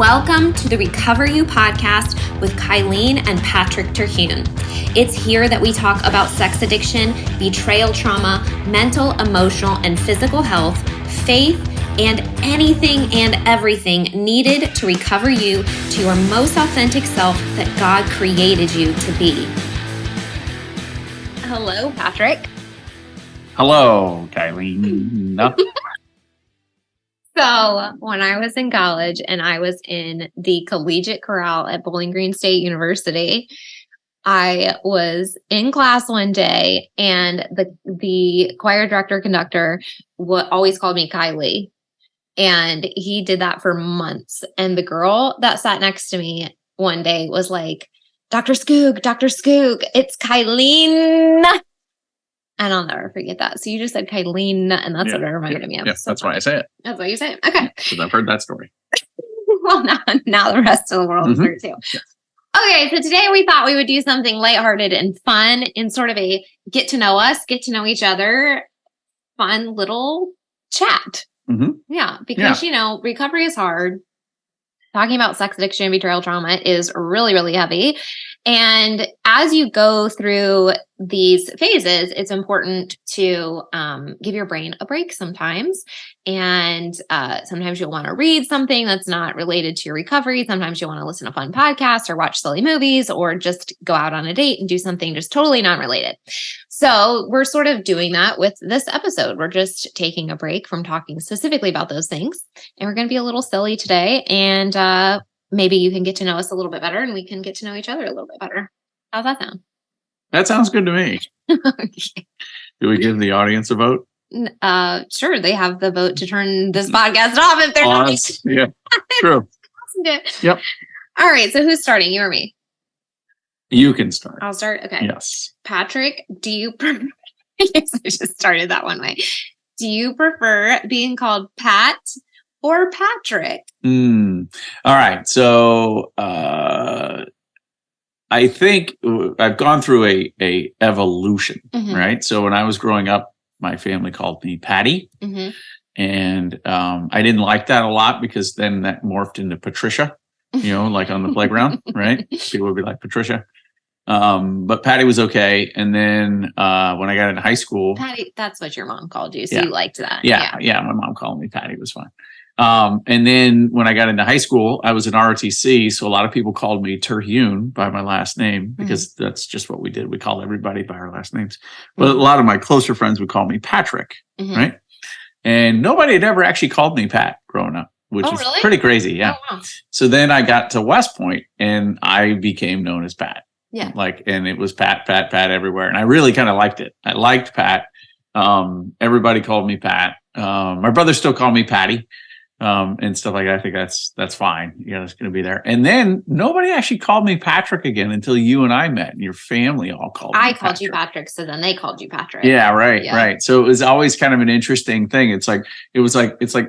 Welcome to the Recover You podcast with Kylene and Patrick Terhune. It's here that we talk about sex addiction, betrayal trauma, mental, emotional, and physical health, faith, and anything and everything needed to recover you to your most authentic self that God created you to be. Hello, Patrick. Hello, Kylene. So when I was in college and I was in the collegiate chorale at Bowling Green State University, I was in class one day and the choir director conductor always called me Kylie. And he did that for months. And the girl that sat next to me one day was like, Dr. Skoog, it's Kylene. And I'll never forget that. So you just said Kylene, and that's what it reminded me of. Yeah, so that's why I say it. That's why you say it. Okay. Because I've heard that story. Well, now the rest of the world has heard it too. Yeah. Okay, so today we thought we would do something lighthearted and fun in sort of a get to know us, get to know each other, fun little chat. Mm-hmm. Yeah, because, recovery is hard. Talking about sex addiction and betrayal trauma is really, really heavy. And as you go through these phases, it's important to give your brain a break sometimes. And sometimes you'll want to read something that's not related to your recovery. Sometimes you want to listen to fun podcasts or watch silly movies or just go out on a date and do something just totally non-related. So we're sort of doing that with this episode. We're just taking a break from talking specifically about those things. And we're going to be a little silly today. And maybe you can get to know us a little bit better and we can get to know each other a little bit better. How's that sound? That sounds good to me. Okay. Do we give the audience a vote? Sure. They have the vote to turn this podcast off if they're not. Yeah, true. Yep. All right. So who's starting? You or me? You can start. I'll start. Okay. Yes. Patrick, do you prefer? Yes, I just started that one way. Do you prefer being called Pat or Patrick? All right. So I think I've gone through a evolution, right? So when I was growing up, my family called me Patty. And I didn't like that a lot because then that morphed into Patricia, like on the playground, right? People would be like, Patricia. But Patty was okay. And then when I got into high school. Patty, that's what your mom called you. So you liked that. Yeah. My mom called me Patty. It was fine. And then when I got into high school, I was in ROTC. So a lot of people called me Terhune by my last name because that's just what we did. We called everybody by our last names. But a lot of my closer friends would call me Patrick, right? And nobody had ever actually called me Pat growing up, which is pretty crazy. Yeah. Oh, wow. So then I got to West Point and I became known as Pat. Yeah. And it was Pat everywhere. And I really kind of liked it. I liked Pat. Everybody called me Pat. My brother still called me Patty. And stuff like that. I think that's fine. It's going to be there. And then nobody actually called me Patrick again until you and I met, and your family all called me Patrick. I called you Patrick, so then they called you Patrick. Yeah, right, right. So it was always kind of an interesting thing. It's like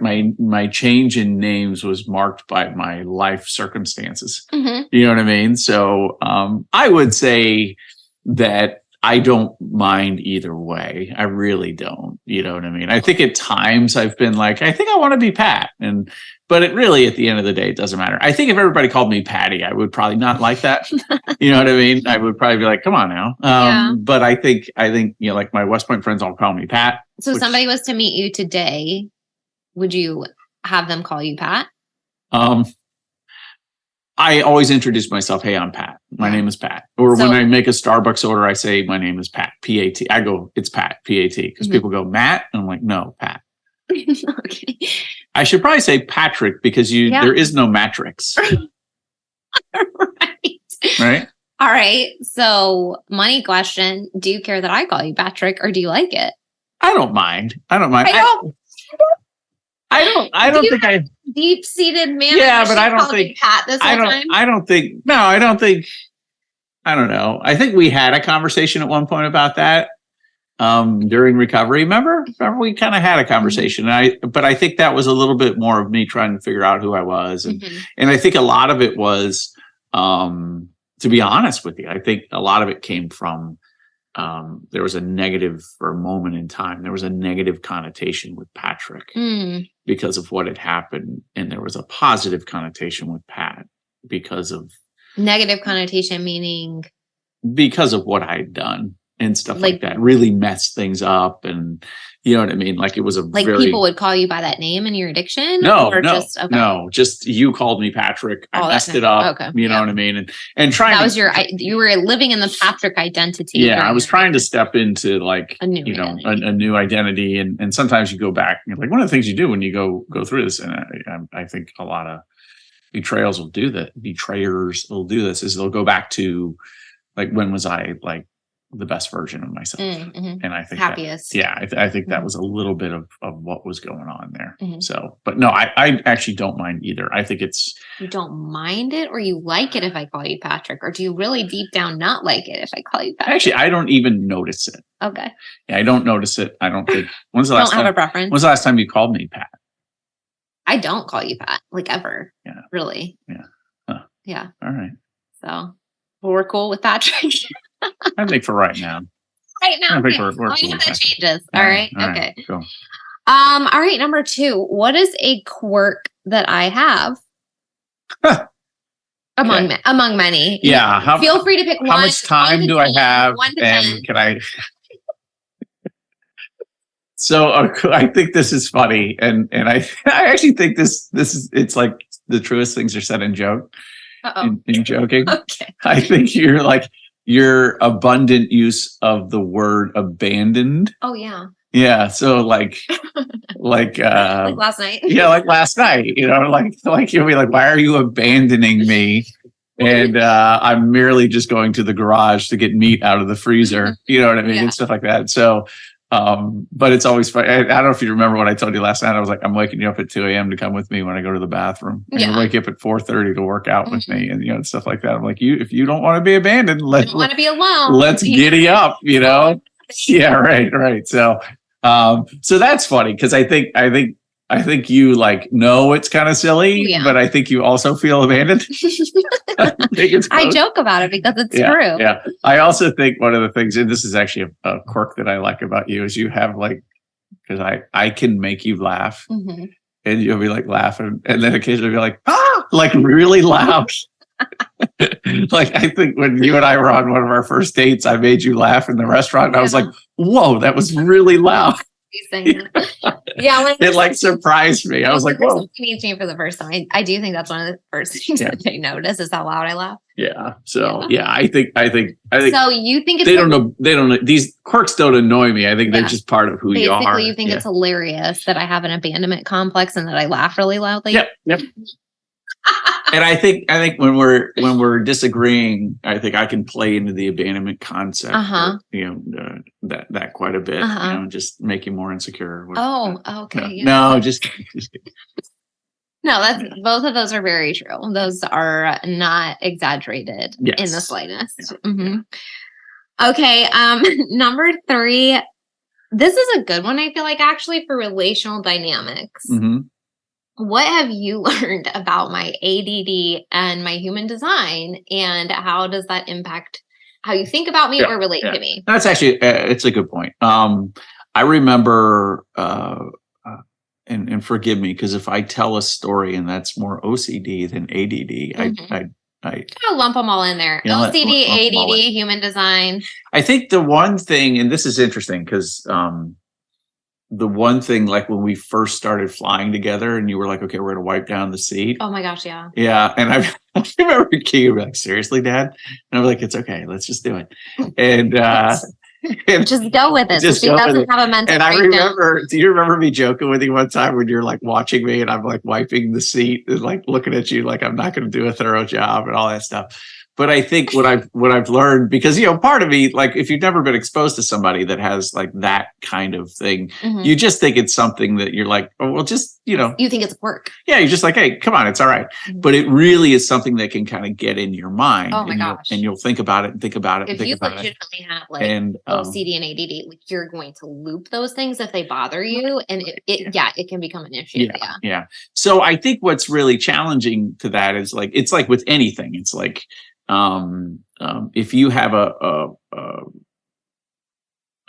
my change in names was marked by my life circumstances. You know what I mean? So I would say that I don't mind either way. I really don't. You know what I mean? I think at times I've been like, I think I want to be Pat. But it really, at the end of the day, it doesn't matter. I think if everybody called me Patty, I would probably not like that. You know what I mean? I would probably be like, come on now. But I think, like my West Point friends all call me Pat. So if somebody was to meet you today, would you have them call you Pat? I always introduce myself. Hey, I'm Pat. My name is Pat. Or when I make a Starbucks order, I say, my name is Pat, P-A-T. I go, it's Pat, P-A-T. Because people go, Matt? And I'm like, no, Pat. Okay. I should probably say Patrick because there is no matrix. Right? All right. So money question. Do you care that I call you Patrick or do you like it? I don't mind. I don't think I deep-seated man. Yeah, but I don't think Pat this whole time. I don't know. I think we had a conversation at one point about that during recovery. Remember we kind of had a conversation. But I think that was a little bit more of me trying to figure out who I was. And I think a lot of it was, to be honest with you, I think a lot of it came from there was a negative, for a moment in time, there was a negative connotation with Patrick because of what had happened. And there was a positive connotation with Pat because of negative connotation, meaning because of what I had done and stuff like that. Really messed things up, and you know what I mean? Like it was a like very, people would call you by that name in your addiction? Just you called me Patrick. I messed it up. Okay. You know what I mean? And trying that was you were living in the Patrick identity. Yeah, I was trying to step into like a new identity. A new identity, and sometimes you go back and like one of the things you do when you go through this, and I think a lot of betrayers will do this, is they'll go back to like, when was I like the best version of myself? And I think happiest. I think that was a little bit of what was going on there. So, but no, I actually don't mind either. I think you don't mind it, or you like it if I call you Patrick, or do you really deep down not like it if I call you Patrick? Actually, I don't even notice it. Okay. Yeah, I don't notice it. I don't think. When's the last time? Don't have a preference. When's the last time you called me Pat? I don't call you Pat, like ever. Yeah. Really. Yeah. Huh. Yeah. All right. So we're cool with Patrick. I think for right now. Right now. I think we're cool. That changes. All right. Okay. Cool. All right. Number 2. What is a quirk that I have? Among many. Yeah. Feel free to pick one. How much time do I have? 1 to and 10. Can I? So I think this is funny, and I actually think this is, it's like the truest things are said in joke. In joking. Okay. I think your abundant use of the word abandoned. Oh yeah. Yeah. So like last night. Yeah, like last night. You know, like you'll be like, why are you abandoning me? And I'm merely just going to the garage to get meat out of the freezer. You know what I mean? And stuff like that. So but it's always fun. I don't know if you remember what I told you last night. I was like, I'm waking you up at 2 a.m. to come with me when I go to the bathroom. And you wake you up at 4:30 to work out with me, and stuff like that. I'm like, if you don't want to be abandoned, let's want to be alone. Let's giddy up, Yeah, right. So so that's funny, because I think you like know it's kind of silly, but I think you also feel abandoned. I joke about it because it's true. Yeah. I also think one of the things, and this is actually a quirk that I like about you, is you have like, because I can make you laugh, and you'll be like laughing, and then occasionally be like, like really loud. Like I think when you and I were on one of our first dates, I made you laugh in the restaurant, and I was like, whoa, that was really loud. It like surprised me. I was like, whoa. Meets me for the first time. I do think that's one of the first things that they notice is how loud I laugh. Yeah. So I think. So you think it's they don't know these quirks don't annoy me. I think they're just part of who you are. Basically, you think it's hilarious that I have an abandonment complex and that I laugh really loudly. Yep. And I think when we're disagreeing, I think I can play into the abandonment concept. That quite a bit. Just make you more insecure. Okay. No, just no. That's both of those are very true. Those are not exaggerated in the slightest. Yeah. Okay. Number 3. This is a good one. I feel like actually for relational dynamics. What have you learned about my ADD and my human design, and how does that impact how you think about me or relate to me? That's actually, it's a good point. I remember, and forgive me, because if I tell a story and that's more OCD than ADD, I'll lump them all in there. OCD, ADD, human design. I think the one thing, and this is interesting because, the one thing, like when we first started flying together and you were like, okay, we're going to wipe down the seat. Oh my gosh. Yeah. Yeah. And I remember you were like, seriously, Dad? And I was like, it's okay. Let's just do it. And just go with it. Just she doesn't have a mental. And I remember, do you remember me joking with you one time when you're like watching me and I'm like wiping the seat and like looking at you like I'm not going to do a thorough job and all that stuff. But I think what I've learned, because, part of me, like if you've never been exposed to somebody that has like that kind of thing, you just think it's something that you're like, oh, well, just, you think it's work. Yeah. You're just like, hey, come on, it's all right. But it really is something that can kind of get in your mind. Oh my gosh. And you'll think about it and think about it. If you legitimately have like OCD and ADD, like you're going to loop those things if they bother you. And it can become an issue. Yeah. So I think what's really challenging to that is like, it's like with anything, it's like, if you have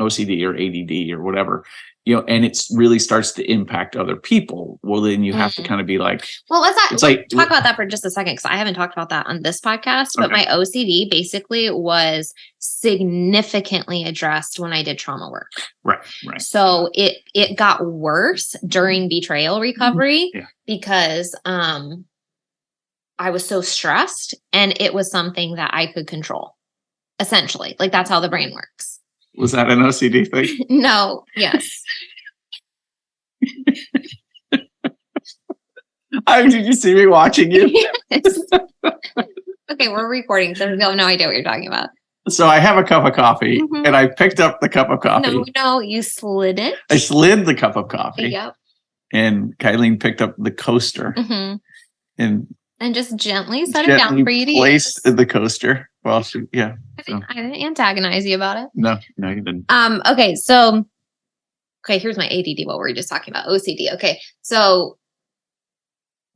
OCD or ADD or whatever, and it really starts to impact other people. Well, then you have to kind of be like, well, let's talk about that for just a second, because I haven't talked about that on this podcast, but my OCD basically was significantly addressed when I did trauma work. Right. So it got worse during betrayal recovery because I was so stressed, and it was something that I could control, essentially. Like, that's how the brain works. Was that an OCD thing? No. Yes. Did you see me watching you? Yes. Okay, we're recording, so we have no idea what you're talking about. So I have a cup of coffee, and I picked up the cup of coffee. No, you slid it. I slid the cup of coffee. Yep. And Kylene picked up the coaster and just gently set it down for you to placed use. the coaster. Well, I didn't antagonize you about it. No, you didn't. Okay, here's my ADD. What were we just talking about? OCD. Okay, so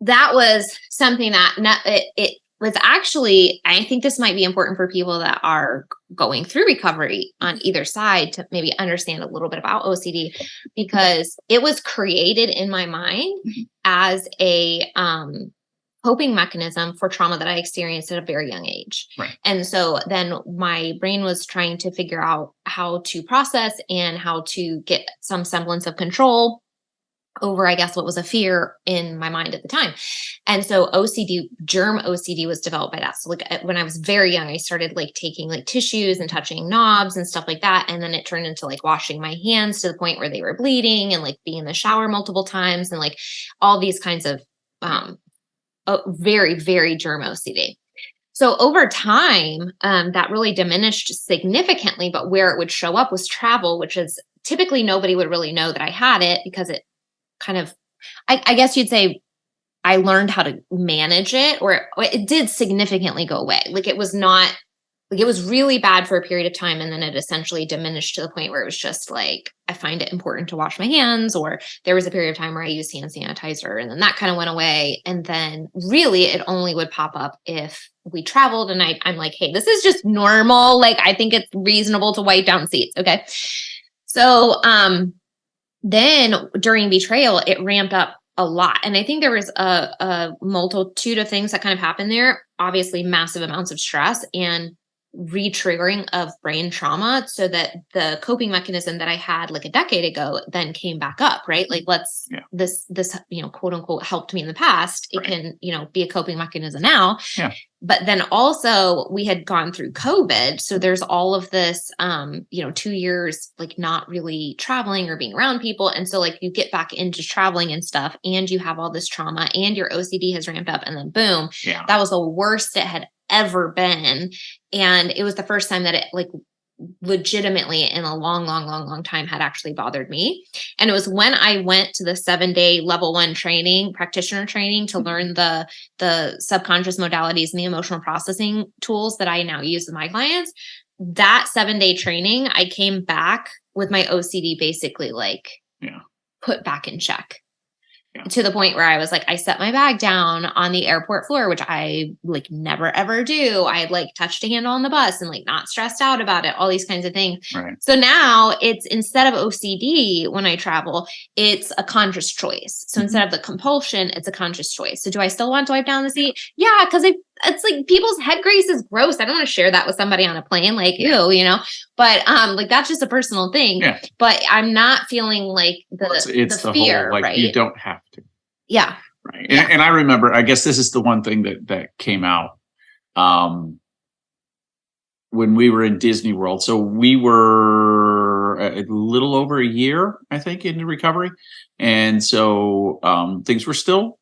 that was something that it was actually, I think this might be important for people that are going through recovery on either side to maybe understand a little bit about OCD, because it was created in my mind as a coping mechanism for trauma that I experienced at a very young age. Right. And so then my brain was trying to figure out how to process and how to get some semblance of control over, I guess, what was a fear in my mind at the time. And so germ OCD was developed by that. So like when I was very young, I started like taking like tissues and touching knobs and stuff like that. And then it turned into like washing my hands to the point where they were bleeding, and like being in the shower multiple times, and like all these kinds of very, very germ OCD. So over time, that really diminished significantly, but where it would show up was travel, which is typically nobody would really know that I had it, because it kind of, I guess you'd say I learned how to manage it, or it did significantly go away. Like it was not, like it was really bad for a period of time, and then it essentially diminished to the point where it was just like, I find it important to wash my hands, or there was a period of time where I used hand sanitizer, and then that kind of went away. And then really it only would pop up if we traveled, and I'm like, hey, this is just normal. Like, I think it's reasonable to wipe down seats. Okay. So, then during betrayal, it ramped up a lot. And I think there was a multitude of things that kind of happened there. Obviously, massive amounts of stress and re-triggering of brain trauma, so that the coping mechanism that I had like a decade ago then came back up, right? Like this, quote unquote, helped me in the past. It can, be a coping mechanism now. Yeah. But then also we had gone through COVID. So there's all of this, 2 years, like not really traveling or being around people. And so like you get back into traveling and stuff, and you have all this trauma, and your OCD has ramped up, and then boom, that was the worst it had ever been. And it was the first time that it like legitimately in a long time had actually bothered me. And it was when I went to the 7-day level 1 training, practitioner training, to learn the subconscious modalities and the emotional processing tools that I now use with my clients. That 7-day training, I came back with my OCD basically like put back in check. To the point where I was like, I set my bag down on the airport floor, which I like never, ever do. I had like touched a handle on the bus and like not stressed out about it, all these kinds of things. Right. So now it's, instead of OCD when I travel, it's a conscious choice. So instead of the compulsion, it's a conscious choice. So do I still want to wipe down the seat? Yeah. Cause it's like people's head grease is gross. I don't want to share that with somebody on a plane, like, ew, but like that's just a personal thing. Yeah. But I'm not feeling like it's the fear, whole, like, right? You don't have to. Yeah. Right. And I remember, I guess this is the one thing that came out when we were in Disney World. So we were a little over a year, I think, into recovery. And so things were still,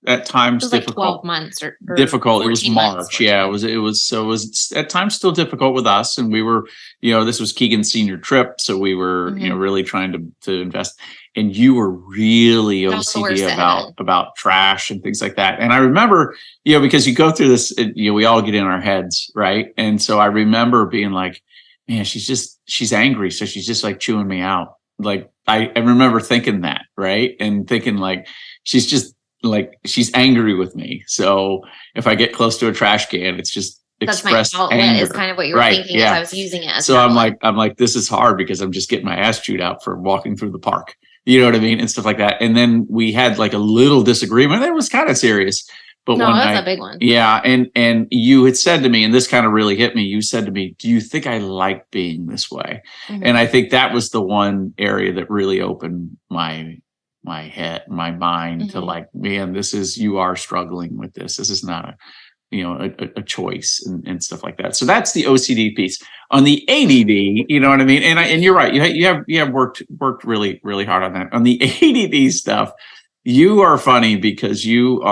at times difficult. Like 12 months or difficult. It was March. It was at times still difficult with us. And we were, this was Keegan's senior trip. So we were, really trying to invest. And you were really OCD about trash and things like that. And I remember, because you go through this, we all get in our heads, right? And so I remember being like, man, she's angry. So she's just like chewing me out. Like, I remember thinking that, right? And thinking like, she's angry with me. So if I get close to a trash can, it's just That's my express outlet anger. is kind of what you were thinking as I was using it. As so I'm like, this is hard because I'm just getting my ass chewed out for walking through the park. You know what I mean? And stuff like that. And then we had like a little disagreement. It was kind of serious. But no, one that's night, a big one. Yeah. And you had said to me, and this kind of really hit me, you said to me, do you think I like being this way? Mm-hmm. And I think that was the one area that really opened my head, my mind to like, man, you are struggling with this. This is not a choice and stuff like that. So that's the OCD piece. On the ADD, you know what I mean? And you're right. You have worked really, really hard on that. On the ADD stuff, you are funny because you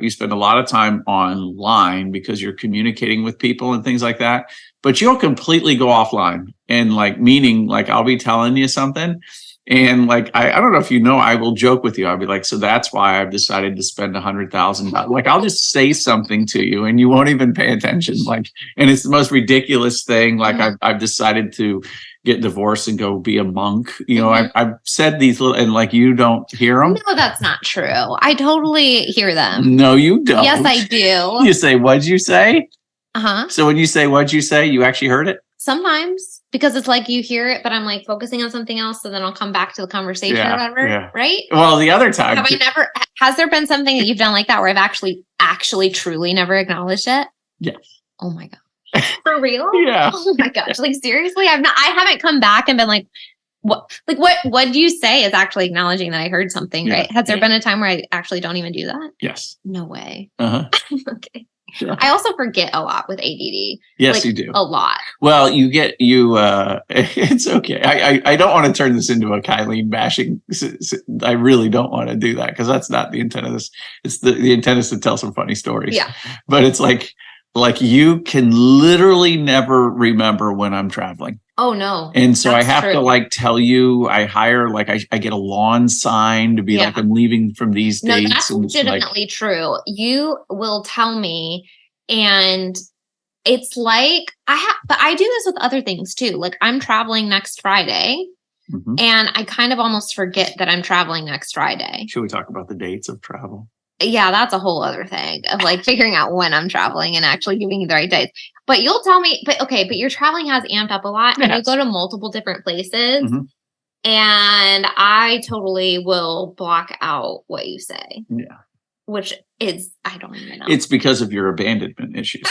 spend a lot of time online because you're communicating with people and things like that, but you'll completely go offline and like, meaning like I'll be telling you something. And like, I don't know if you know, I will joke with you. I'll be like, so that's why I've decided to spend $100,000. Like, I'll just say something to you and you won't even pay attention. Like, and it's the most ridiculous thing. Like I've decided to get divorced and go be a monk. You know, I've said these little, and like, you don't hear them. No, that's not true. I totally hear them. No, you don't. Yes, I do. You say, what'd you say? Uh-huh. So when you say, what'd you say? You actually heard it? Sometimes, because it's like you hear it, but I'm like focusing on something else. So then I'll come back to the conversation or whatever. Right? Well, the other time. Has there been something that you've done like that where I've actually truly never acknowledged it? Yes. Oh my God. For real? Yeah. Oh my gosh. Like seriously, I haven't come back and been like, what do you say is actually acknowledging that I heard something, right? Has there been a time where I actually don't even do that? Yes. No way. Okay. Sure. I also forget a lot with ADD. Yes, you do. A lot. Well, it's okay. I don't want to turn this into a Kylene bashing. I really don't want to do that because that's not the intent of this. It's the intent is to tell some funny stories. Yeah. But it's like you can literally never remember when I'm traveling. Oh no. And so I have to like tell you, I hire, like I get a lawn sign to be like, I'm leaving from these dates. That's legitimately true. You will tell me, and it's like, but I do this with other things too. Like I'm traveling next Friday and I kind of almost forget that I'm traveling next Friday. Should we talk about the dates of travel? Yeah, that's a whole other thing of like figuring out when I'm traveling and actually giving you the right dates. But you'll tell me, but your traveling has amped up a lot and you go to multiple different places and I totally will block out what you say. Yeah. Which is, I don't even know. It's because of your abandonment issues.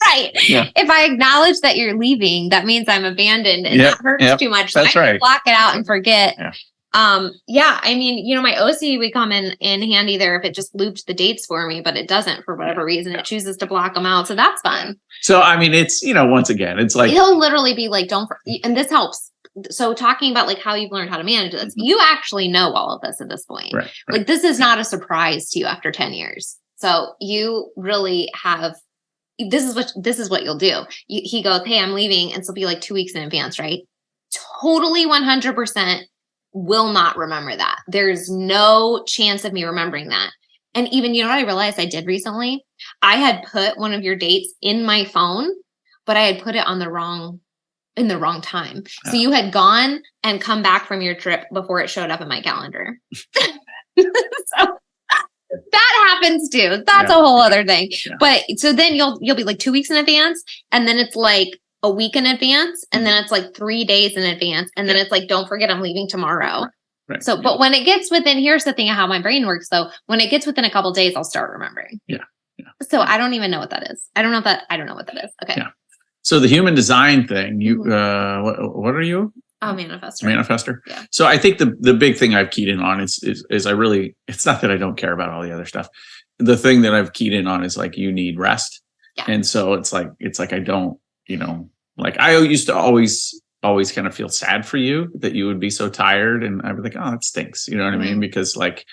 Right. Yeah. If I acknowledge that you're leaving, that means I'm abandoned and that hurts too much. So that's I can block it out and forget. Yeah. I mean, my OC would come in handy there if it just looped the dates for me, but it doesn't for whatever reason. It chooses to block them out. So that's fun. So, I mean, it's, once again, it's like, he'll literally be like, and this helps. So talking about like how you've learned how to manage this, you actually know all of this at this point. Right. Like this is not a surprise to you after 10 years. So you really have, this is what you'll do. He goes, hey, I'm leaving. And so it'll be like 2 weeks in advance, right? Totally 100%. Will not remember that. There's no chance of me remembering that. And even, what I realized I did recently? I had put one of your dates in my phone, but I had put it in the wrong time. Oh. So you had gone and come back from your trip before it showed up in my calendar. So that happens too. That's a whole other thing. Yeah. But so then you'll be like 2 weeks in advance, and then it's like a week in advance, and then it's like 3 days in advance, and then it's like, don't forget I'm leaving tomorrow. Right. So, but when it gets within, here's the thing of how my brain works though. When it gets within a couple of days, I'll start remembering. Yeah. So I don't even know what that is. I don't know what that is. Okay. Yeah. So the human design thing, you, what are you? Oh, manifester. Manifester. Yeah. So I think the big thing I've keyed in on is I really, it's not that I don't care about all the other stuff. The thing that I've keyed in on is like, you need rest. Yeah. And so it's like I don't, like I used to always kind of feel sad for you that you would be so tired, and I'd be like, oh, that stinks. You know what I mean? Because like,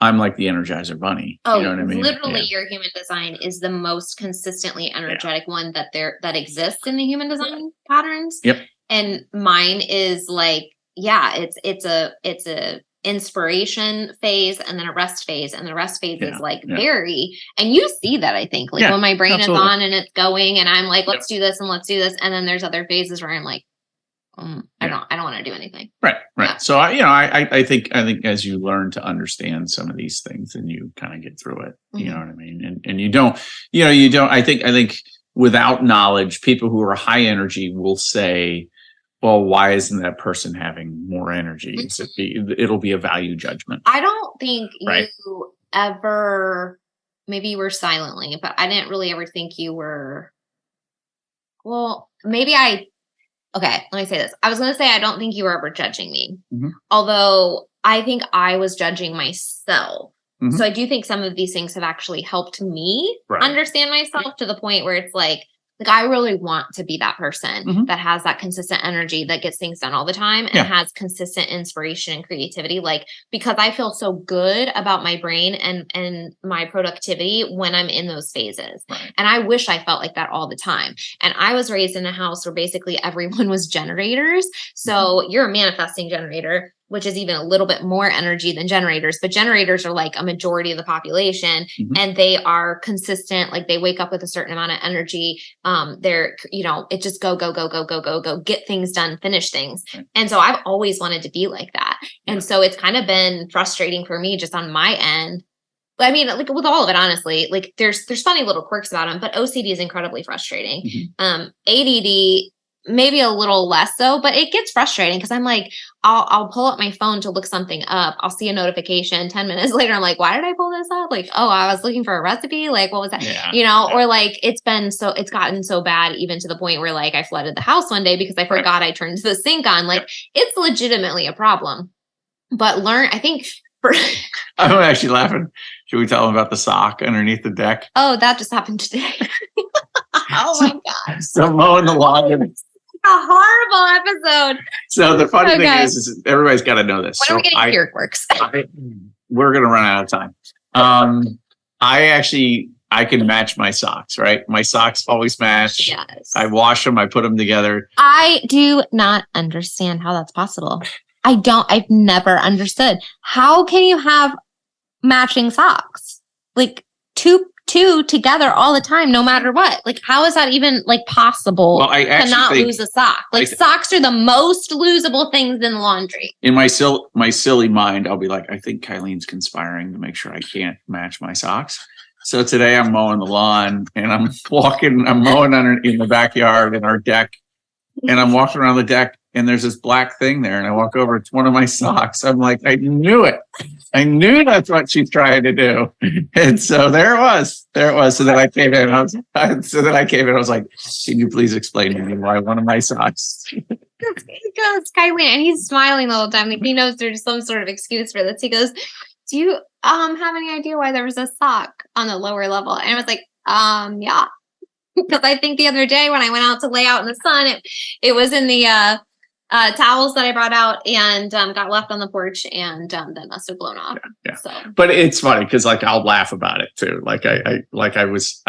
I'm like the Energizer Bunny. Oh, you know what I mean? Literally your human design is the most consistently energetic one that exists in the human design patterns. Yep. And mine is like, it's a inspiration phase and then a rest phase, and the rest phase is like very, and you see that, I think, like when my brain is on and it's going and I'm like, let's do this and let's do this, and then there's other phases where I'm like, I don't want to do anything. Right. Yeah. So I think as you learn to understand some of these things, and you kind of get through it, you know what I mean? And you don't, I think without knowledge, people who are high energy will say, well, why isn't that person having more energy? It'll be a value judgment. I don't think right? you ever, maybe you were silently, but I didn't really ever think you were, well, okay, let me say this. I was going to say, I don't think you were ever judging me. Mm-hmm. Although I think I was judging myself. Mm-hmm. So I do think some of these things have actually helped me understand myself to the point where it's like I really want to be that person that has that consistent energy, that gets things done all the time and has consistent inspiration and creativity. Like, because I feel so good about my brain and my productivity when I'm in those phases. Right. And I wish I felt like that all the time. And I was raised in a house where basically everyone was generators. So you're a manifesting generator, which is even a little bit more energy than generators, but generators are like a majority of the population and they are consistent. Like they wake up with a certain amount of energy. They're, it just go, get things done, finish things. And so I've always wanted to be like that. And so it's kind of been frustrating for me just on my end. But I mean, like with all of it, honestly, like there's funny little quirks about them, but OCD is incredibly frustrating. ADD, maybe a little less so, but it gets frustrating because I'm like, I'll pull up my phone to look something up. I'll see a notification 10 minutes later. I'm like, why did I pull this up? Like, oh, I was looking for a recipe. Like, what was that? Or like, it's gotten so bad even to the point where like I flooded the house one day because I forgot I turned the sink on. Like it's legitimately a problem, but I think I'm actually laughing. Should we tell them about the sock underneath the deck? Oh, that just happened today. Oh my God. So mowing the lawn. A horrible episode. So the funny thing is everybody's got to know this. When are we getting to your quirks? We're going to run out of time. I can match my socks, right? My socks always match. Yes. I wash them. I put them together. I do not understand how that's possible. I've never understood. How can you have matching socks? Like two together all the time, no matter what. Like, how is that even like possible to not lose a sock? Like socks are the most losable things in the laundry. In my silly mind, I'll be like, I think Kylene's conspiring to make sure I can't match my socks. So today I'm mowing the lawn and I'm mowing in the backyard in our deck, and I'm walking around the deck and there's this black thing there, and I walk over, it's one of my socks. I'm like, I knew it. I knew that's what she's trying to do. And so there it was. So then I came in. I was like, can you please explain to me why one of my socks? He goes, Kylene, and he's smiling the whole time. Like he knows there's some sort of excuse for this. He goes, do you have any idea why there was a sock on the lower level? And I was like, yeah. Because I think the other day when I went out to lay out in the sun, it was in the towels that I brought out and got left on the porch, and that must have blown off. Yeah. So. But it's funny because like I'll laugh about it too. Like I was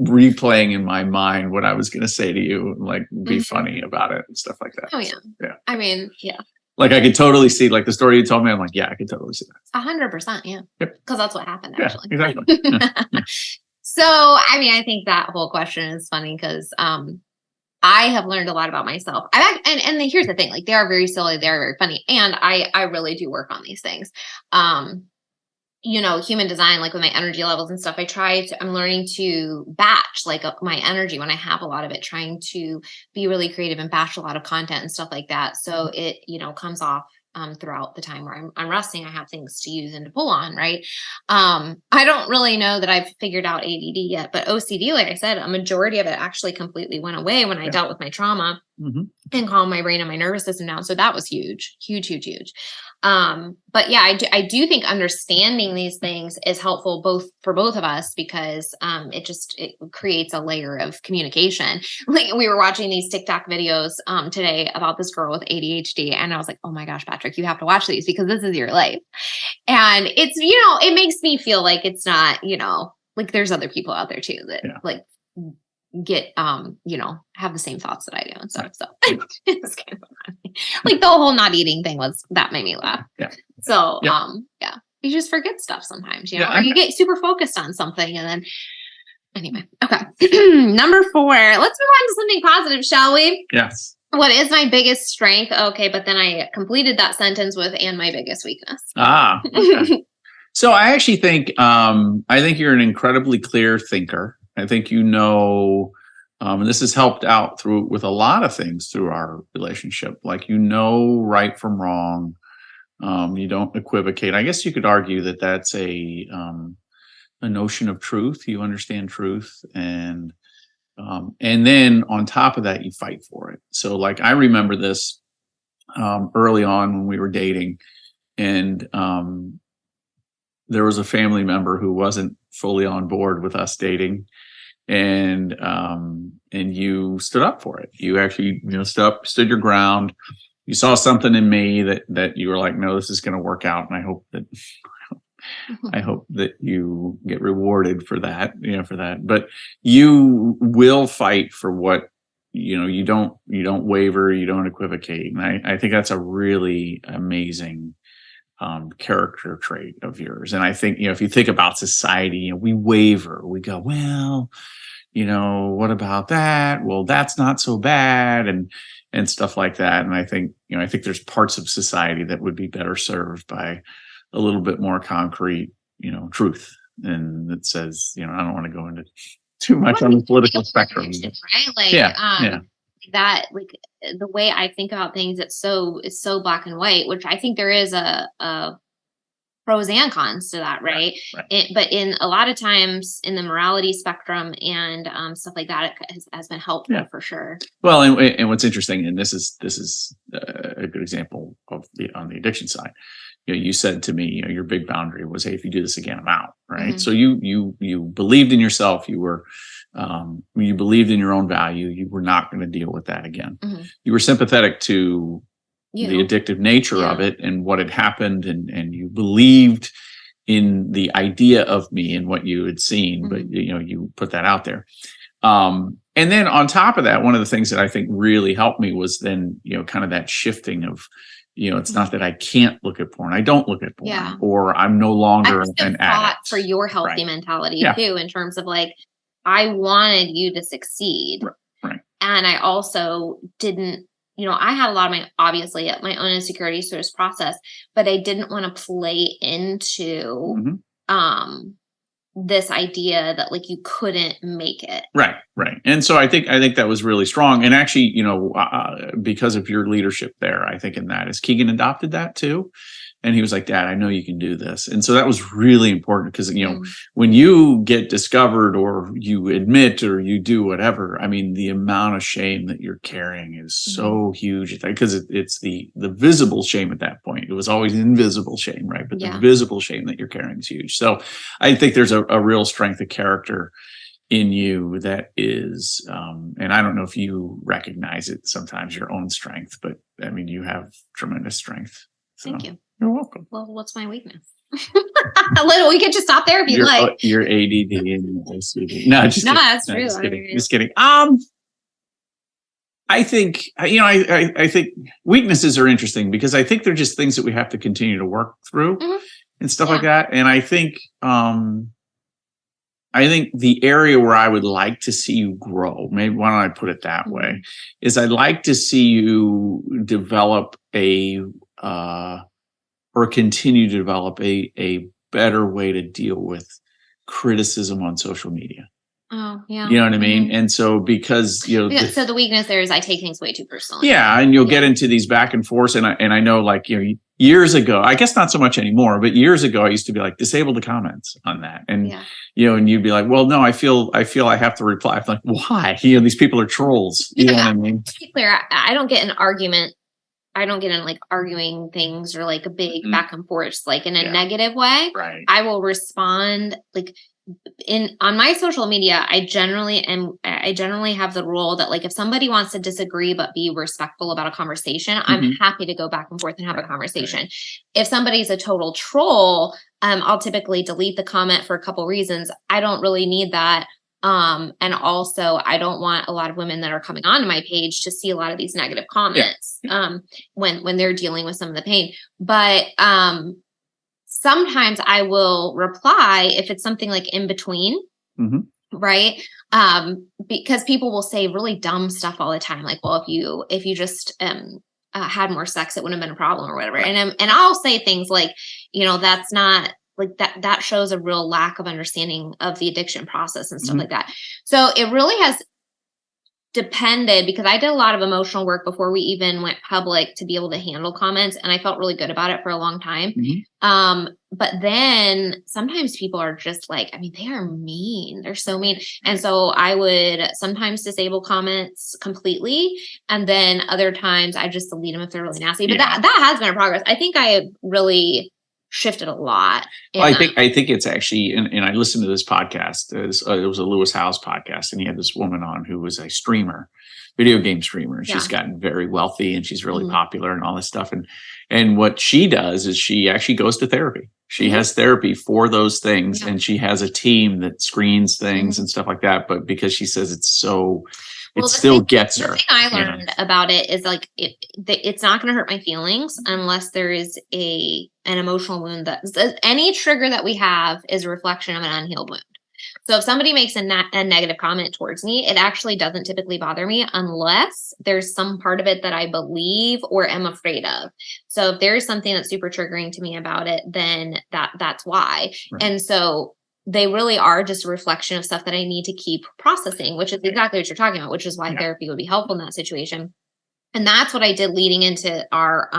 replaying in my mind what I was going to say to you, and like be funny about it and stuff like that. Oh yeah. Yeah. I mean, yeah. Like I could totally see like the story you told me. I'm like, yeah, I could totally see that. 100%. Yeah. Yep. Because that's what happened actually. Yeah, exactly. Yeah. So, I mean, I think that whole question is funny because I have learned a lot about myself. And here's the thing, like they are very silly, they're very funny. And I really do work on these things. Human design, like with my energy levels and stuff, I'm learning to batch like my energy when I have a lot of it, trying to be really creative and batch a lot of content and stuff like that. So it, comes off throughout the time where I'm resting. I have things to use and to pull on, right? I don't really know that I've figured out ADD yet, but OCD, like I said, a majority of it actually completely went away when I dealt with my trauma and calmed my brain and my nervous system down. So that was huge. But yeah, I do think understanding these things is helpful for both of us because it creates a layer of communication. Like we were watching these TikTok videos today about this girl with ADHD, and I was like, oh my gosh, Patrick, you have to watch these because this is your life. And it's, it makes me feel like it's not, like there's other people out there too that like get have the same thoughts that I do and stuff. So it's kind of funny. Like the whole not eating thing that made me laugh. Yeah. So you just forget stuff sometimes, or you get super focused on something and then anyway. Okay. Number 4. Let's move on to something positive, shall we? Yes. What is my biggest strength? Okay, but then I completed that sentence with and my biggest weakness. Okay. So I actually think you're an incredibly clear thinker. I think you know And this has helped out with a lot of things through our relationship. Like, right from wrong. You don't equivocate. I guess you could argue that that's a notion of truth. You understand truth, and then on top of that, you fight for it. So, like, I remember this early on when we were dating, and there was a family member who wasn't fully on board with us dating, and you stood up for it. You actually, stood your ground. You saw something in me that you were like, no, this is going to work out, and I hope that you get rewarded for that, but you will fight for what, you don't waver, you don't equivocate. And I think that's a really amazing character trait of yours. And I think, if you think about society, we waver, we go, well, what about that? Well, that's not so bad. And stuff like that. And I think there's parts of society that would be better served by a little bit more concrete, truth. And that says, I don't want to go into too much on the political spectrum. Right? Like, that, like, the way I think about things, it's so black and white, which I think there is a pros and cons to that, right? But in a lot of times in the morality spectrum and stuff like that, it has been helpful for sure. Well, and what's interesting, and this is a good example on the addiction side. You said to me, your big boundary was, hey, if you do this again, I'm out, right? Mm-hmm. So you believed in yourself. You were you believed in your own value. You were not going to deal with that again. Mm-hmm. You were sympathetic to the addictive nature of it and what had happened, and you believed in the idea of me and what you had seen, mm-hmm. but you put that out there. And then on top of that, one of the things that I think really helped me was then, kind of that shifting of, it's not that I can't look at porn. I don't look at porn, or I'm no longer an addict. For your healthy mentality too, in terms of like, I wanted you to succeed. Right. And I also didn't, I had a lot of my own insecurities through this process, but I didn't want to play into, mm-hmm. This idea that like you couldn't make it. Right. And so I think that was really strong. And actually, because of your leadership there, I think in that is Keegan adopted that too. And he was like, Dad, I know you can do this. And so that was really important because, when you get discovered or you admit or you do whatever, I mean, the amount of shame that you're carrying is so huge because it's the visible shame at that point. It was always invisible shame, right? But the visible shame that you're carrying is huge. So I think there's a real strength of character in you that is, and I don't know if you recognize it sometimes, your own strength, but I mean, you have tremendous strength. So. Thank you. You're welcome. Well, what's my weakness? We could just stop there if you like. Your ADD and OCD. No, just kidding. That's true. Just kidding. I think I think weaknesses are interesting because I think they're just things that we have to continue to work through and stuff like that. And I think the area where I would like to see you grow, maybe why don't I put it that way, is I'd like to see you develop or continue to develop a better way to deal with criticism on social media. Oh, yeah. You know what I mean? Mm-hmm. And so because, so the weakness there is I take things way too personally. Yeah. And you'll get into these back and forth. And I know, like, years ago, I guess not so much anymore, but years ago, I used to be like, disable the comments on that. And, and you'd be like, well, no, I feel I have to reply. I'm like, why? These people are trolls. You know what I mean? To be clear, I don't get an argument. I don't get in like arguing things or like a big back and forth, like in a negative way. Right. I will respond like on my social media. I generally have the rule that like, if somebody wants to disagree, but be respectful about a conversation, I'm happy to go back and forth and have a conversation. Right. If somebody's a total troll, I'll typically delete the comment for a couple reasons. I don't really need that. And also I don't want a lot of women that are coming onto my page to see a lot of these negative comments, when they're dealing with some of the pain. But, sometimes I will reply if it's something like in between, right? Because people will say really dumb stuff all the time. Like, well, if you just, had more sex, it wouldn't have been a problem or whatever. And I'll say things like, that's not, like that shows a real lack of understanding of the addiction process and stuff like that. So it really has depended, because I did a lot of emotional work before we even went public to be able to handle comments, and I felt really good about it for a long time. But then sometimes people are just like, I mean, they are mean. They're so mean. And so I would sometimes disable comments completely. And then other times I just delete them if they're really nasty. But that has been a progress. I think I have really shifted a lot. Well, I think it's actually, and I listened to this podcast. It was a Lewis Howes podcast, and he had this woman on who was a streamer, video game streamer. She's gotten very wealthy, and she's really popular and all this stuff. And what she does is she actually goes to therapy. She has therapy for those things, and she has a team that screens things and stuff like that. But because she says it's so, it still gets her. The thing I learned about it is like it's not going to hurt my feelings unless there is an emotional wound. That any trigger that we have is a reflection of an unhealed wound. So if somebody makes a negative comment towards me, it actually doesn't typically bother me unless there's some part of it that I believe or am afraid of. So if there is something that's super triggering to me about it, then that's why. Right. And so they really are just a reflection of stuff that I need to keep processing, which is exactly what you're talking about, which is why therapy would be helpful in that situation. And that's what I did leading into our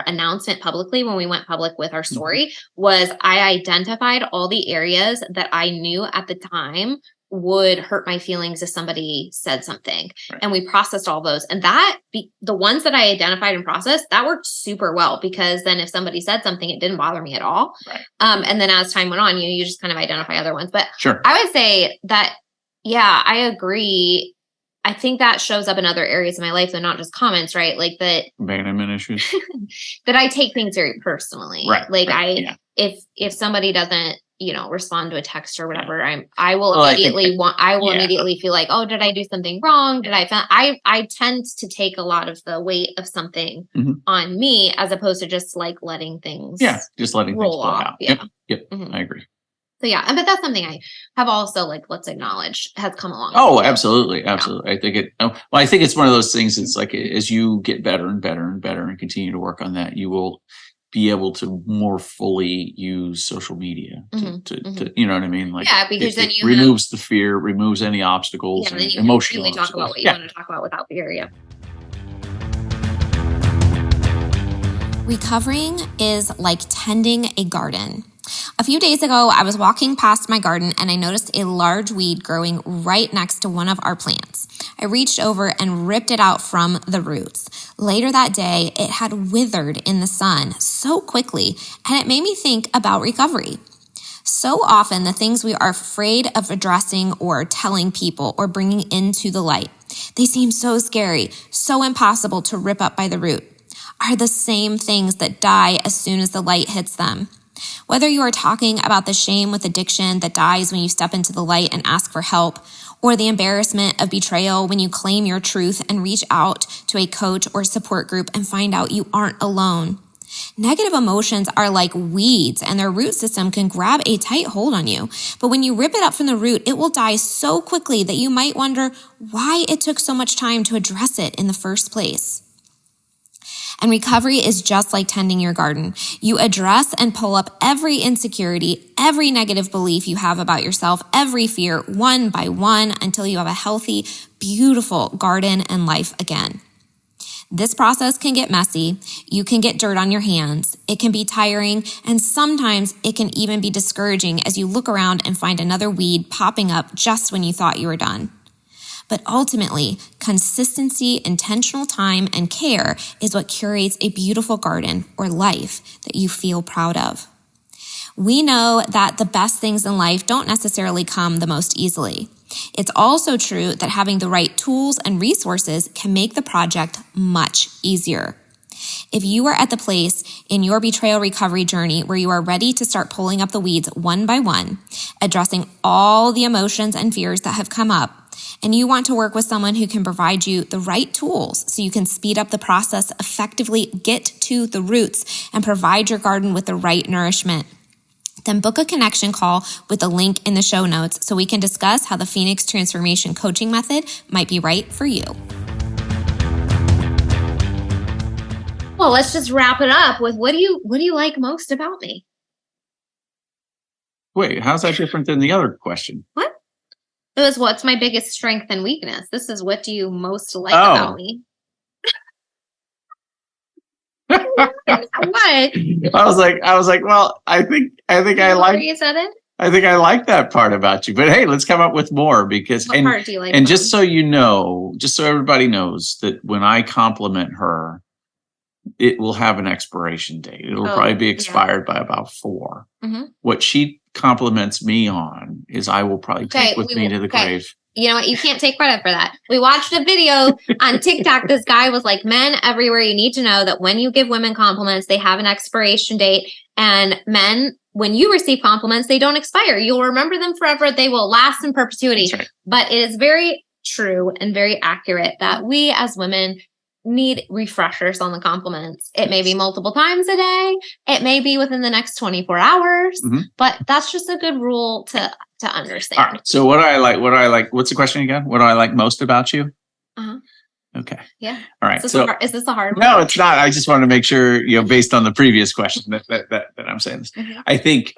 announcement publicly when we went public with our story, was I identified all the areas that I knew at the time would hurt my feelings if somebody said something. Right. And we processed all those. And the ones that I identified and processed, that worked super well, because then if somebody said something, it didn't bother me at all. Right. And then as time went on, you just kind of identify other ones. But I would say that, I agree. I think that shows up in other areas of my life, though, not just comments, right? Like that abandonment issues. That I take things very personally. Right. Like if somebody doesn't, respond to a text or whatever, I will immediately feel like, oh, did I do something wrong? Did I tend to take a lot of the weight of something on me, as opposed to just like letting things just letting roll things off. Out. Yep. I agree. So but that's something I have also, like, let's acknowledge, has come along. Oh, absolutely. Absolutely. I think it's one of those things. It's like, as you get better and better and better and continue to work on that, you will be able to more fully use social media to you know what I mean? Like, because then it removes the fear, removes any obstacles, and then you emotional. Really talk about what you want to talk about without fear. Yeah. Recovering is like tending a garden. A few days ago, I was walking past my garden and I noticed a large weed growing right next to one of our plants. I reached over and ripped it out from the roots. Later that day, it had withered in the sun so quickly, and it made me think about recovery. So often, the things we are afraid of addressing or telling people or bringing into the light, they seem so scary, so impossible to rip up by the root, are the same things that die as soon as the light hits them. Whether you are talking about the shame with addiction that dies when you step into the light and ask for help, or the embarrassment of betrayal when you claim your truth and reach out to a coach or support group and find out you aren't alone. Negative emotions are like weeds, and their root system can grab a tight hold on you. But when you rip it up from the root, it will die so quickly that you might wonder why it took so much time to address it in the first place. And recovery is just like tending your garden. You address and pull up every insecurity, every negative belief you have about yourself, every fear, one by one, until you have a healthy, beautiful garden and life again. This process can get messy. You can get dirt on your hands. It can be tiring, and sometimes it can even be discouraging as you look around and find another weed popping up just when you thought you were done. But ultimately, consistency, intentional time, and care is what curates a beautiful garden or life that you feel proud of. We know that the best things in life don't necessarily come the most easily. It's also true that having the right tools and resources can make the project much easier. If you are at the place in your betrayal recovery journey where you are ready to start pulling up the weeds one by one, addressing all the emotions and fears that have come up, and you want to work with someone who can provide you the right tools so you can speed up the process, effectively get to the roots, and provide your garden with the right nourishment, then book a connection call with the link in the show notes so we can discuss how the Phoenix Transformation Coaching Method might be right for you. Well, let's just wrap it up with what do you like most about me? Wait, how's that different than the other question? What? It was, what's my biggest strength and weakness? This is, what do you most like about me? What? I was like, well, I think I like. You said it. I think I like that part about you. But hey, let's come up with more, because what part do you like? And just so you know, just so everybody knows, that when I compliment her, it will have an expiration date. It'll probably be expired by about 4. Mm-hmm. What she compliments me on is I will probably take with me to the grave. You know what? You can't take credit for that. We watched a video on TikTok. This guy was like, men everywhere, you need to know that when you give women compliments, they have an expiration date. And men, when you receive compliments, they don't expire. You'll remember them forever. They will last in perpetuity. Right. But it is very true and very accurate that we as women need refreshers on the compliments. It may be multiple times a day. It may be within the next 24 hours, but that's just a good rule to understand. All right. So what do I like? What's the question again? What do I like most about you? Uh-huh. Okay. Yeah. All right. Is this a hard one? No, it's not. I just want to make sure, based on the previous question that I'm saying this. Mm-hmm. I think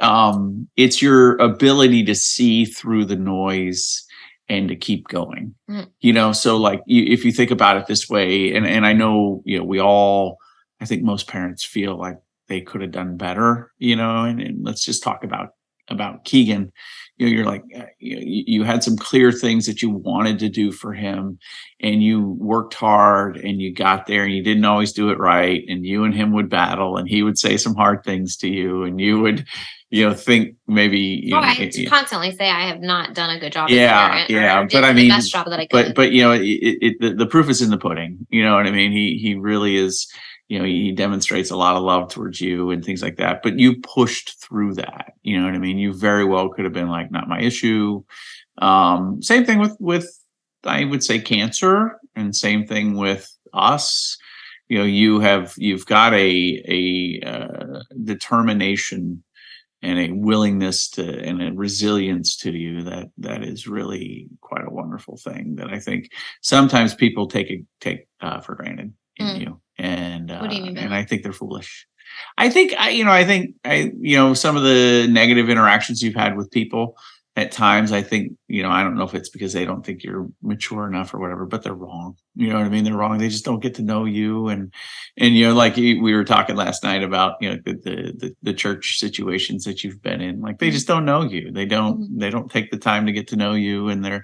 it's your ability to see through the noise and to keep going. Mm-hmm. So like if you think about it this way, and I know, we all, I think most parents feel like they could have done better, and let's just talk about Keegan. You're like, you had some clear things that you wanted to do for him, and you worked hard, and you got there, and you didn't always do it right. And you and him would battle, and he would say some hard things to you, and you would, think maybe. I constantly say I have not done a good job. Yeah. But I mean, the best job that I could. But the proof is in the pudding. You know what I mean? He really is. He demonstrates a lot of love towards you and things like that, but you pushed through that. You know what I mean? You very well could have been like, not my issue. Same thing with, I would say, cancer, and same thing with us. You've got a determination and a willingness and a resilience to you that is really quite a wonderful thing that I think sometimes people take for granted in you. And what do you mean by and that? I think they're foolish. I think some of the negative interactions you've had with people at times, I think, I don't know if it's because they don't think you're mature enough or whatever, but they're wrong. You know what I mean? They're wrong. They just don't get to know you. And like we were talking last night about, the church situations that you've been in, like they just don't know you. They don't take the time to get to know you, and they're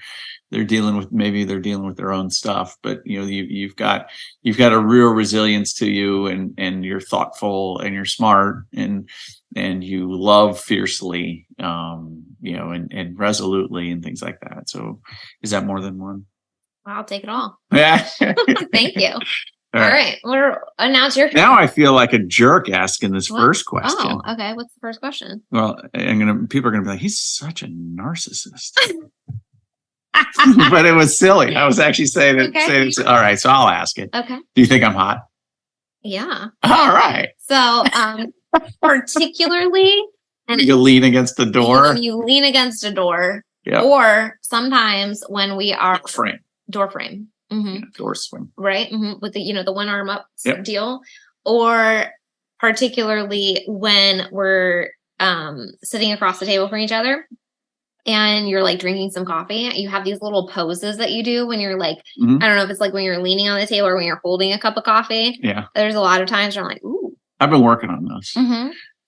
dealing with their own stuff. But you've got a real resilience to you, and you're thoughtful, and you're smart, and you love fiercely, and resolutely, and things like that. So is that more than one? I'll take it all. Yeah. Thank you. All right. Now it's your turn. Now I feel like a jerk asking this first question. Oh, okay. What's the first question? Well, people are gonna be like, he's such a narcissist. But it was silly. I was actually saying it. Okay. All right, so I'll ask it. Okay. Do you think I'm hot? Yeah. All right. So, particularly, and you lean against the door. You lean against a door. Yeah. Or sometimes when we are door frame. Mm-hmm. Yeah, door swing. Right. Mm-hmm. With the one arm up deal, or particularly when we're sitting across the table from each other, and you're like drinking some coffee. You have these little poses that you do when you're like, I don't know if it's like when you're leaning on the table or when you're holding a cup of coffee. Yeah. There's a lot of times where I'm like, ooh. I've been working on those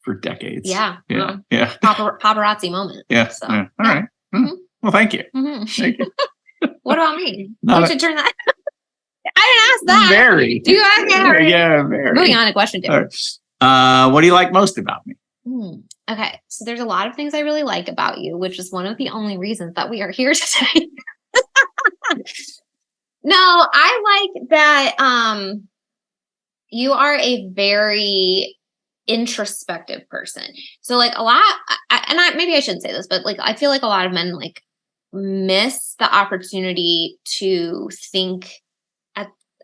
for decades. Yeah. Yeah. Yeah. Paparazzi moment. Yeah. So, yeah. All right. Mm-hmm. Well, thank you. Mm-hmm. Thank you. What about me? You should turn that. I didn't ask that. Very. Do you ask that? Yeah, very. Moving on to question 2. What do you like most about me? Okay, so there's a lot of things I really like about you, which is one of the only reasons that we are here today. No, I like that you are a very introspective person. So like maybe I shouldn't say this, but like I feel like a lot of men like miss the opportunity to think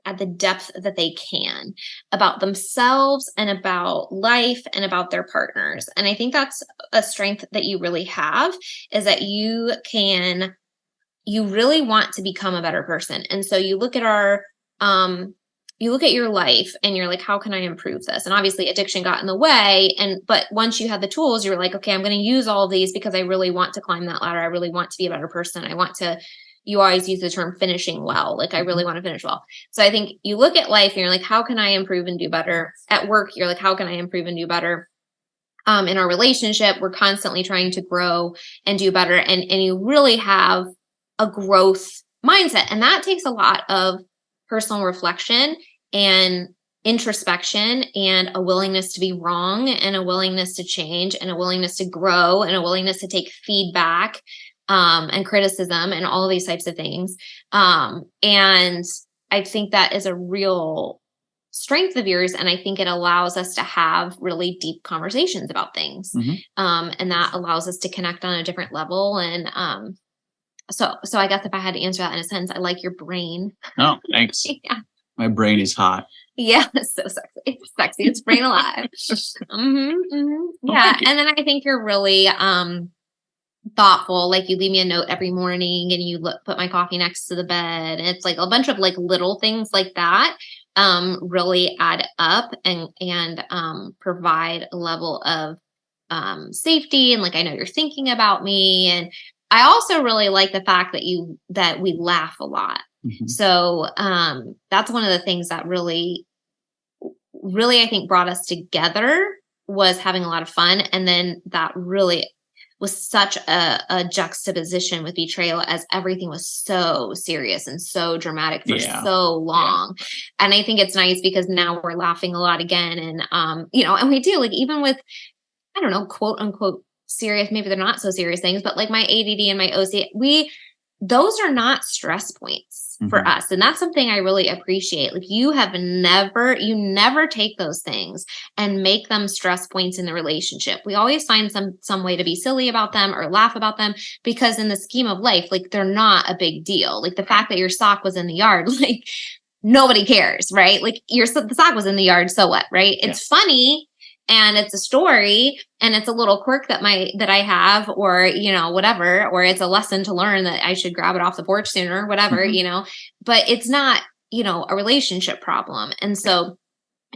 at the depth that they can about themselves and about life and about their partners. And I think that's a strength that you really have, is that you really want to become a better person. And so you look at our you look at your life and you're like, how can I improve this? And obviously addiction got in the way. But once you had the tools, you were like, okay, I'm going to use all of these because I really want to climb that ladder. I really want to be a better person. You always use the term finishing well. Like, I really want to finish well. So I think you look at life and you're like, how can I improve and do better? At work, you're like, how can I improve and do better? In our relationship, we're constantly trying to grow and do better. And you really have a growth mindset. And that takes a lot of personal reflection and introspection and a willingness to be wrong and a willingness to change and a willingness to grow and a willingness to take feedback and criticism and all of these types of things. And I think that is a real strength of yours. And I think it allows us to have really deep conversations about things. And that allows us to connect on a different level. And so I guess if I had to answer that in a sentence, I like your brain. Oh, thanks. Yeah. My brain is hot. Yeah, it's so sexy. It's sexy. It's brain alive. Yeah. And then I think you're really thoughtful. Like, you leave me a note every morning and you put my coffee next to the bed. And it's like a bunch of like little things like that really add up and provide a level of safety. And like, I know you're thinking about me. And I also really like the fact that we laugh a lot. So that's one of the things that really, I think brought us together, was having a lot of fun. And then that really was such a juxtaposition with betrayal, as everything was so serious and so dramatic for so long. And I think it's nice because now we're laughing a lot again. And, and we do, like, even with, I don't know, quote unquote serious, maybe they're not so serious things, but like my ADD and my OCD, those are not stress points for us. And that's something I really appreciate. Like, you never take those things and make them stress points in the relationship. We always find some way to be silly about them or laugh about them, because in the scheme of life, like, they're not a big deal. Like, the fact that your sock was in the yard, like, nobody cares, right? Like, the sock was in the yard, so what, right? It's funny. And it's a story, and it's a little quirk that I have, or, whatever, or it's a lesson to learn that I should grab it off the porch sooner, whatever, but it's not, a relationship problem. And so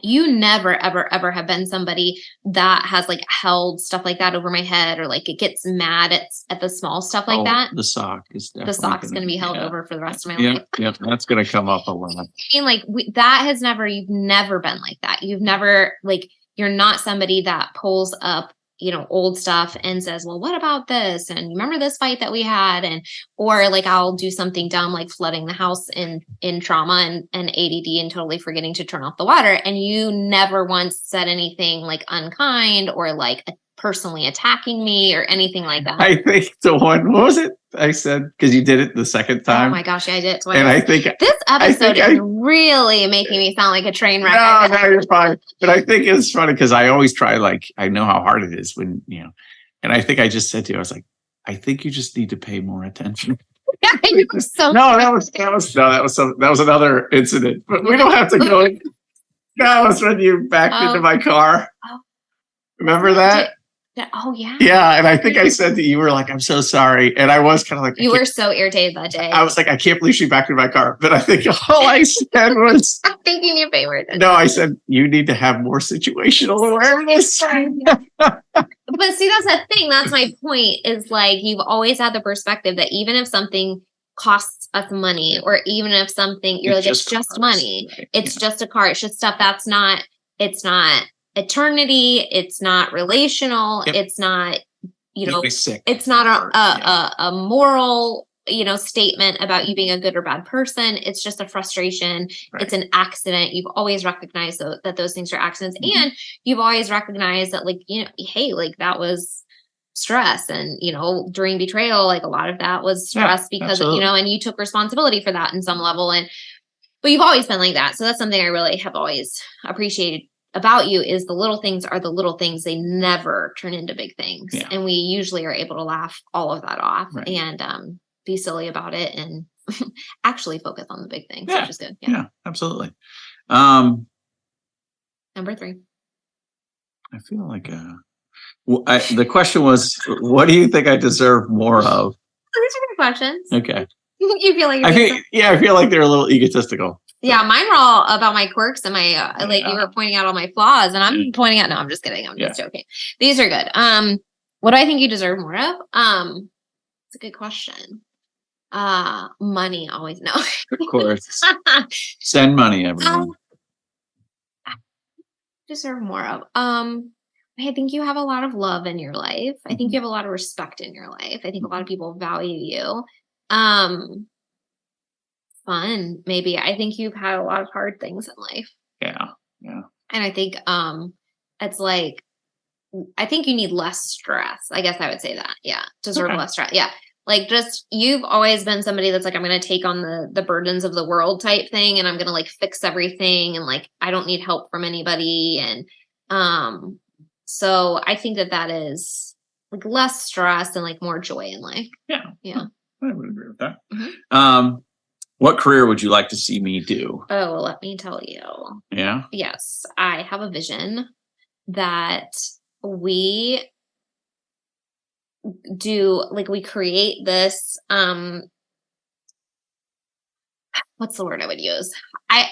you never, ever, ever have been somebody that has like held stuff like that over my head, or like it gets mad at the small stuff like that. The sock is definitely the sock's going to be held over for the rest of my life. Yep. That's going to come up a lot. I mean, like, you've never been like that. You've never, like, you're not somebody that pulls up, old stuff and says, well, what about this? And remember this fight that we had? Or like, I'll do something dumb, like flooding the house in trauma and ADD and totally forgetting to turn off the water. And you never once said anything like unkind or like personally attacking me or anything like that. I think what was it I said? Because you did it the second time. Oh my gosh, yeah, I did it twice. And I think this episode is really making me sound like a train wreck. No, you're fine. But I think it's funny because I always try, like, I know how hard it is when, and I think I just said to you, I was like, I think you just need to pay more attention. Yeah, you were so. No, that was another incident. But we don't have to go. That was when you backed into my car. Remember that? Oh, yeah. Yeah. And I think I said that you were like, I'm so sorry. And I was kind of like, you were so irritated that day. I was like, I can't believe she backed into my car. But I think all I said was, I'm thinking your favorite. No, I said, you need to have more situational awareness. But see, that's the thing. That's my point, is like, you've always had the perspective that even if something costs us money, or even if something, it's just money. Right? It's just a car. It's just stuff it's not eternity, it's not relational, it's not, it's not a moral, statement about you being a good or bad person. It's just a frustration. Right. It's an accident. You've always recognized that those things are accidents. And you've always recognized that, like, hey, like, that was stress. And, during betrayal, like, a lot of that was stress because, and you took responsibility for that in some level. But you've always been like that. So that's something I really have always appreciated about you, is the little things are the little things. They never turn into big things. Yeah. And we usually are able to laugh all of that off and be silly about it and actually focus on the big things, which is good. Yeah, absolutely. Number 3. I feel like the question was, what do you think I deserve more of? These are good questions. Okay. You feel like I feel like they're a little egotistical. Yeah, mine were all about my quirks and my like you were pointing out all my flaws, and I'm pointing out. No, I'm just kidding. I'm just joking. These are good. What do I think you deserve more of? It's a good question. Money always no. Of course. Send money, everyone. Deserve more of. I think you have a lot of love in your life. I think you have a lot of respect in your life. I think a lot of people value you. Fun, maybe. I think you've had a lot of hard things in life. Yeah. And I think it's like I think you need less stress. I guess I would say that. Yeah. Deserve less stress. Yeah. Like just you've always been somebody that's like, I'm gonna take on the burdens of the world type thing, and I'm gonna like fix everything, and like I don't need help from anybody. And so I think that is like less stress and like more joy in life. Yeah. Yeah. I would agree with that. What career would you like to see me do? Oh, well, let me tell you. Yeah. Yes, I have a vision that we do, like we create this, what's the word I would use? I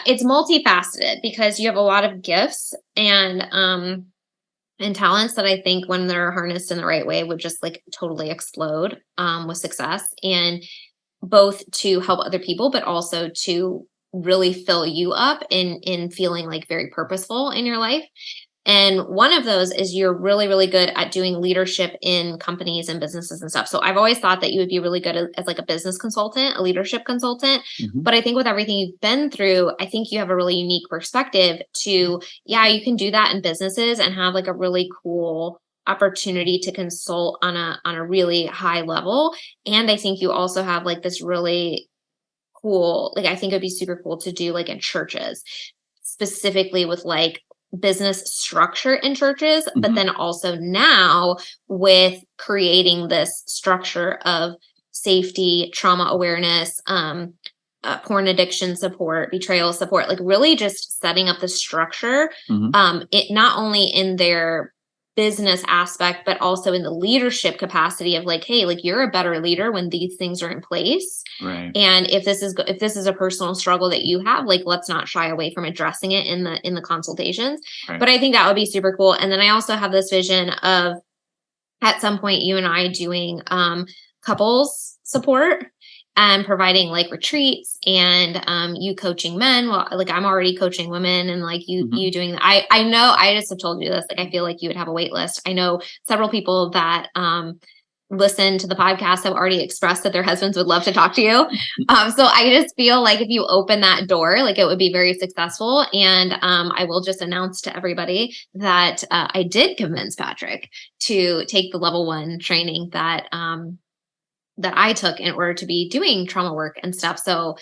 it's multifaceted because you have a lot of gifts and talents that I think when they're harnessed in the right way would just like totally explode with success, and both to help other people, but also to really fill you up in feeling like very purposeful in your life. And one of those is you're really, really good at doing leadership in companies and businesses and stuff. So I've always thought that you would be really good as like a business consultant, a leadership consultant. But I think with everything you've been through, I think you have a really unique perspective to, you can do that in businesses and have like a really cool opportunity to consult on a really high level. And I think you also have like this really cool, like I think it'd be super cool to do like in churches, specifically with like business structure in churches, but then also now with creating this structure of safety, trauma awareness, porn addiction support, betrayal support, like really just setting up the structure, it not only in their business aspect, but also in the leadership capacity of like, hey, like you're a better leader when these things are in place. Right. And if this is a personal struggle that you have, like, let's not shy away from addressing it in the consultations. Right. But I think that would be super cool. And then I also have this vision of at some point you and I doing couples support and providing like retreats and you coaching men. Well, like I'm already coaching women, and like you doing that. I know I just have told you this, like I feel like you would have a wait list. I know several people that listen to the podcast have already expressed that their husbands would love to talk to you. So I just feel like if you open that door, like it would be very successful. And I will just announce to everybody that I did convince Patrick to take the level 1 training that I took in order to be doing trauma work and stuff. So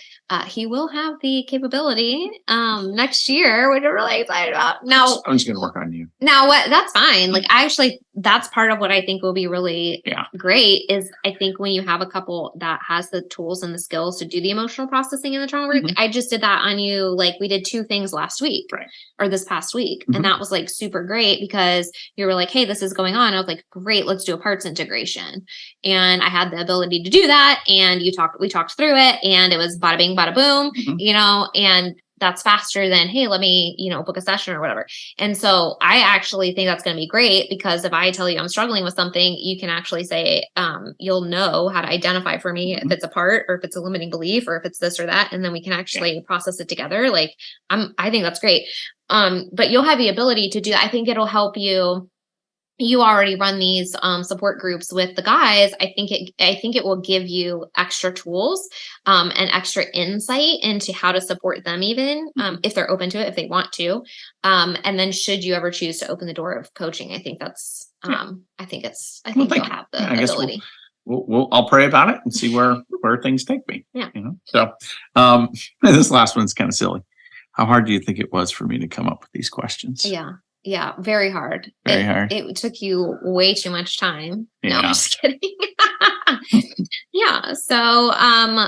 he will have the capability next year, which I'm really excited about. Now, I'm just going to work on you. Now, that's fine. Like, that's part of what I think will be really great is I think when you have a couple that has the tools and the skills to do the emotional processing and the trauma work. I just did that on you. Like we did 2 things last week or this past week. And that was like super great because you were like, hey, this is going on. I was like, great, let's do a parts integration. And I had the ability to do that. And we talked through it, and it was bada bing, bada boom, and that's faster than, hey, let me, book a session or whatever. And so I actually think that's going to be great because if I tell you I'm struggling with something, you can actually say, you'll know how to identify for me if it's a part or if it's a limiting belief or if it's this or that. And then we can actually process it together. Like I think that's great. But you'll have the ability to do that. I think it'll help you. You already run these support groups with the guys. I think it will give you extra tools and extra insight into how to support them, even if they're open to it, if they want to. And then should you ever choose to open the door of coaching, I think that's I think you'll have the ability. I'll pray about it and see where things take me. Yeah. So this last one's kind of silly. How hard do you think it was for me to come up with these questions? Yeah, very hard. Very hard. It took you way too much time. Yeah. No, I'm just kidding. Yeah. So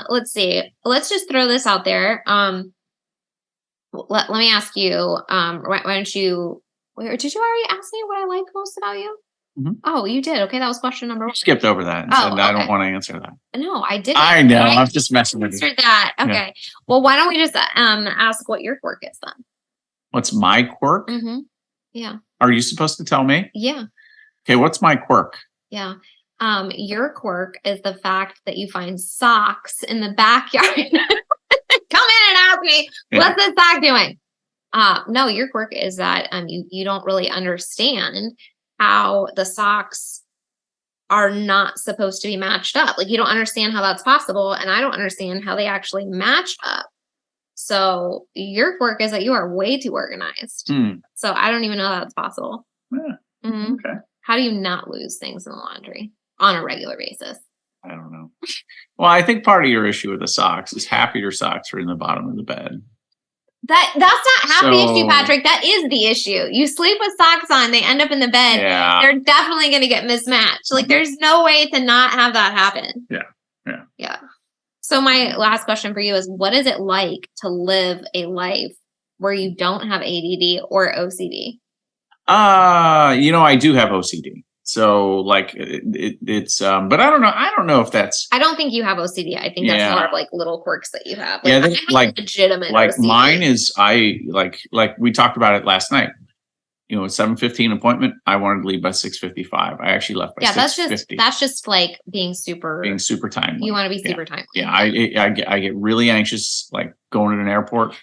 let's see. Let's just throw this out there. Let me ask you, why don't you, did you already ask me what I like most about you? Oh, you did. Okay, that was question number 1. Skipped over that. And said, I don't want to answer that. No, I didn't. I know. I'm just messing with you. Answered that. Okay. Yeah. Well, why don't we just ask what your quirk is then? What's my quirk? Mm-hmm. Yeah. Are you supposed to tell me? Yeah. Okay. What's my quirk? Yeah. Your quirk is the fact that you find socks in the backyard. Come in and ask me, what's this sock doing? No, your quirk is that you don't really understand how the socks are not supposed to be matched up. Like, you don't understand how that's possible, and I don't understand how they actually match up. So your quirk is that you are way too organized. So I don't even know that's possible. Yeah. Mm-hmm. Okay. How do you not lose things in the laundry on a regular basis? I don't know. Well, I think part of your issue with the socks is half of your socks are in the bottom of the bed. That's not half the issue, Patrick. That is the issue. You sleep with socks on, they end up in the bed. Yeah. They're definitely going to get mismatched. Like, there's no way to not have that happen. Yeah. So my last question for you is, what is it like to live a life where you don't have ADD or OCD? I do have OCD. So like it's but I don't know if that's. I don't think you have OCD. I think that's more of like little quirks that you have. Like, I like legitimate. Like OCD. Mine is like we talked about it last night. 7:15 appointment. I wanted to leave by 6:55. I actually left by 6:50. That's just like being super timely. You want to be super timely. Yeah, I get really anxious like going to an airport.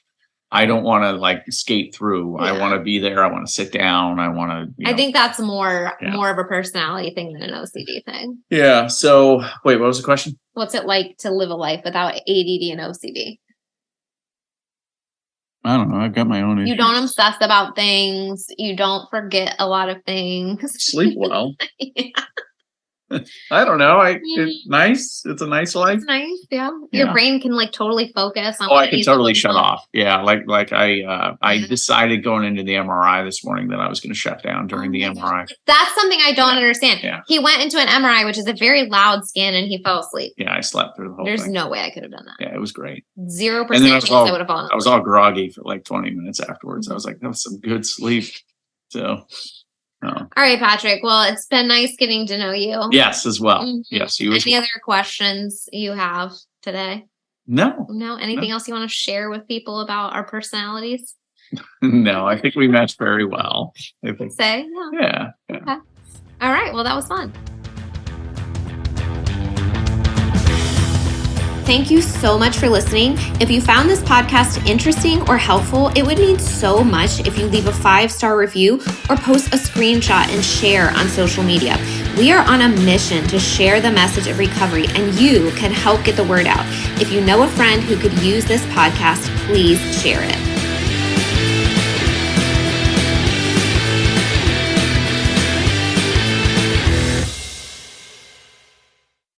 I don't want to like skate through. I want to be there. I want to sit down. I want to. I think that's more of a personality thing than an OCD thing. Yeah. So wait, what was the question? What's it like to live a life without ADD and OCD? I don't know. I've got my own issues. You don't obsess about things. You don't forget a lot of things. Sleep well. I don't know. It's nice. It's a nice life. It's nice. Yeah. Your brain can like totally focus on. I can totally shut off. Yeah. Like I decided going into the MRI this morning that I was going to shut down during the MRI. That's something I don't understand. Yeah. He went into an MRI, which is a very loud scan, and he fell asleep. Yeah. I slept through the whole thing. There's no way I could have done that. Yeah. It was great. 0% chance I would have fallen asleep. I was all groggy for like 20 minutes afterwards. I was like, that was some good sleep. So. Oh. All right, Patrick. Well, it's been nice getting to know you. Yes, as well. Mm-hmm. Yes, you. Any other questions you have today? No. Anything else you want to share with people about our personalities? No, I think we matched very well. Yeah. Okay. All right. Well, that was fun. Thank you so much for listening. If you found this podcast interesting or helpful, it would mean so much if you leave a 5-star review or post a screenshot and share on social media. We are on a mission to share the message of recovery, and you can help get the word out. If you know a friend who could use this podcast, please share it.